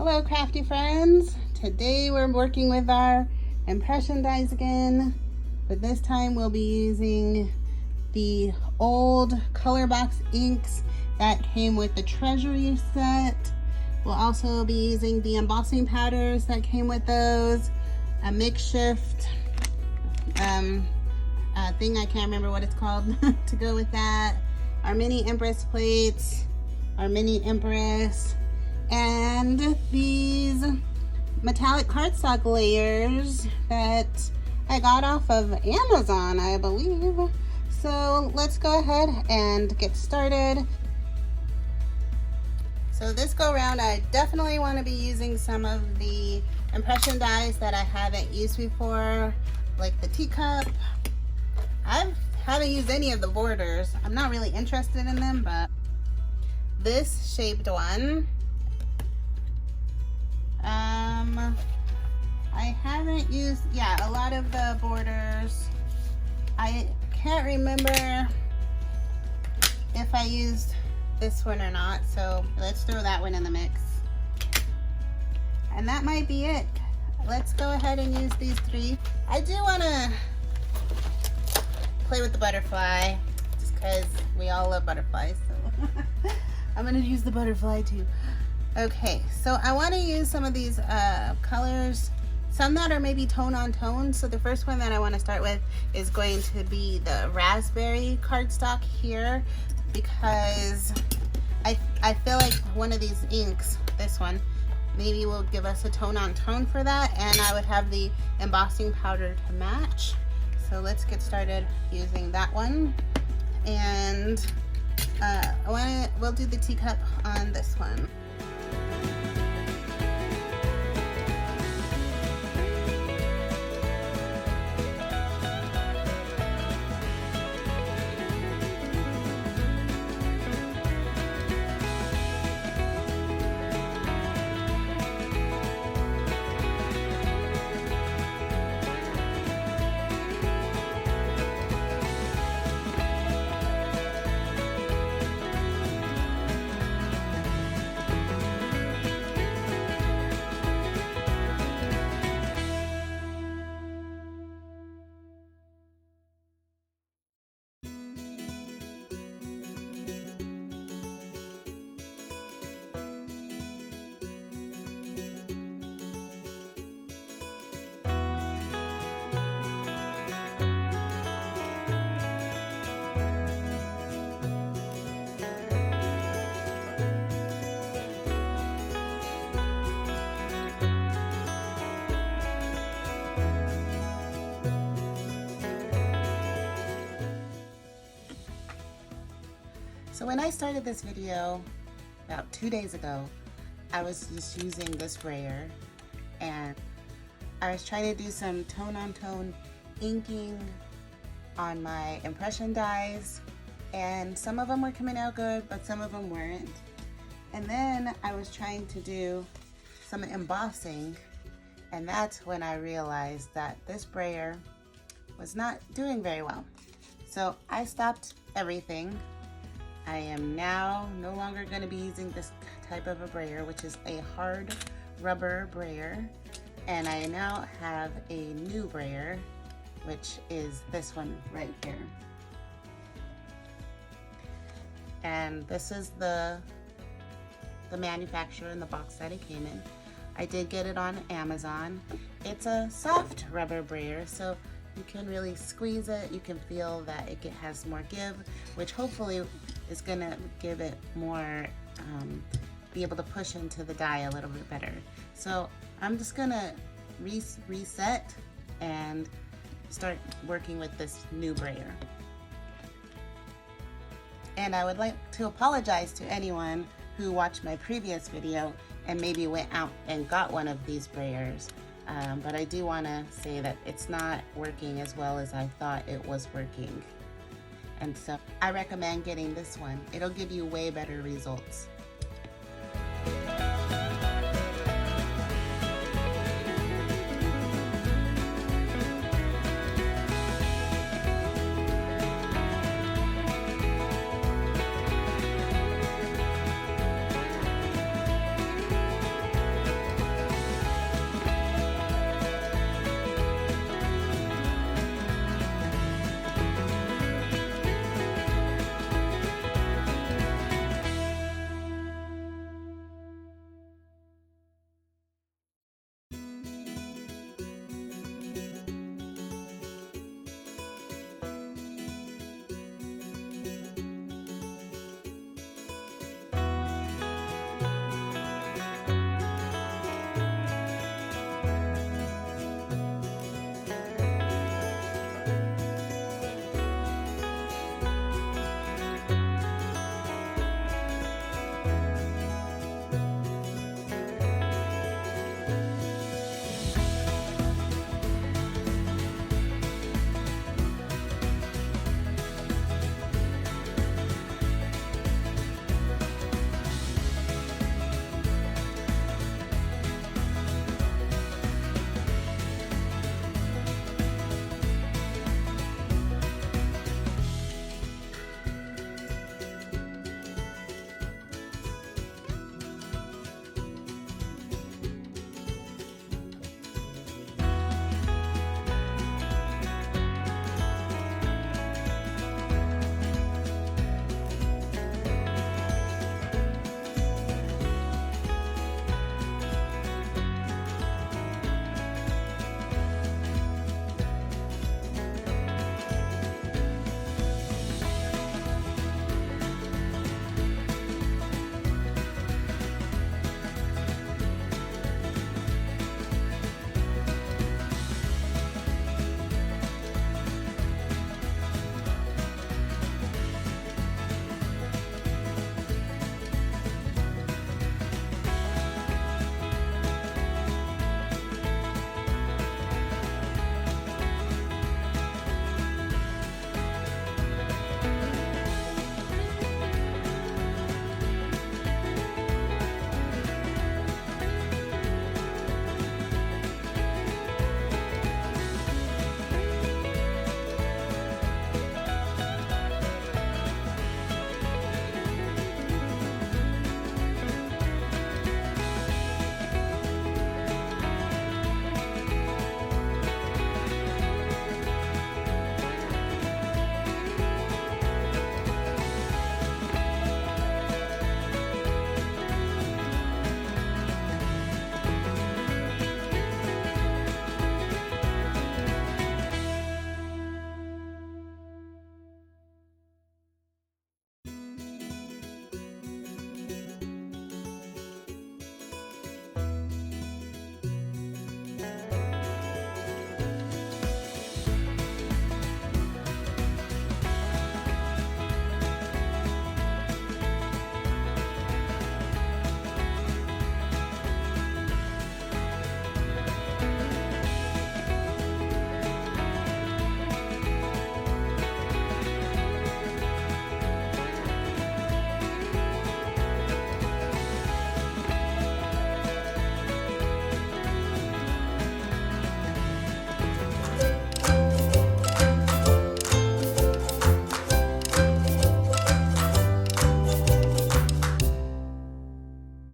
Hello crafty friends. Today we're working with our impression dies again, but this time we'll be using the old color box inks that came with the treasury set. We'll also be using the embossing powders that came with those, a makeshift thing, I can't remember what it's called, to go with that, our mini empress plates, our mini empress, and these metallic cardstock layers that I got off of Amazon, I believe. So let's go ahead and get started. So this go around, I definitely want to be using some of the impression dies that I haven't used before, like the teacup. I haven't used any of the borders. I'm not really interested in them, but this shaped one, I haven't used, a lot of the borders. I can't remember if I used this one or not, so let's throw that one in the mix. And that might be it. Let's go ahead and use these three. I do want to play with the butterfly, just because we all love butterflies, so I'm going to use the butterfly too. Okay, so I want to use some of these colors, some that are maybe tone on tone. So the first one that I want to start with is going to be the raspberry cardstock here, because I feel like one of these inks, this one, maybe will give us a tone on tone for that, and I would have the embossing powder to match. So let's get started using that one, and we'll do the teacup on this one. So when I started this video about 2 days ago, I was just using this brayer, and I was trying to do some tone on tone inking on my impression dies, and some of them were coming out good, but some of them weren't. And then I was trying to do some embossing, and that's when I realized that this brayer was not doing very well. So I stopped everything. I am now no longer going to be using this type of a brayer, which is a hard rubber brayer, and I now have a new brayer, which is this one right here. And this is the manufacturer and the box that it came in. I did get it on Amazon. It's a soft rubber brayer, so you can really squeeze it. You can feel that it has more give, which hopefully is gonna give it more, be able to push into the die a little bit better. So I'm just gonna reset and start working with this new brayer. And I would like to apologize to anyone who watched my previous video and maybe went out and got one of these brayers. But I do want to say that it's not working as well as I thought it was working. And so I recommend getting this one. It'll give you way better results.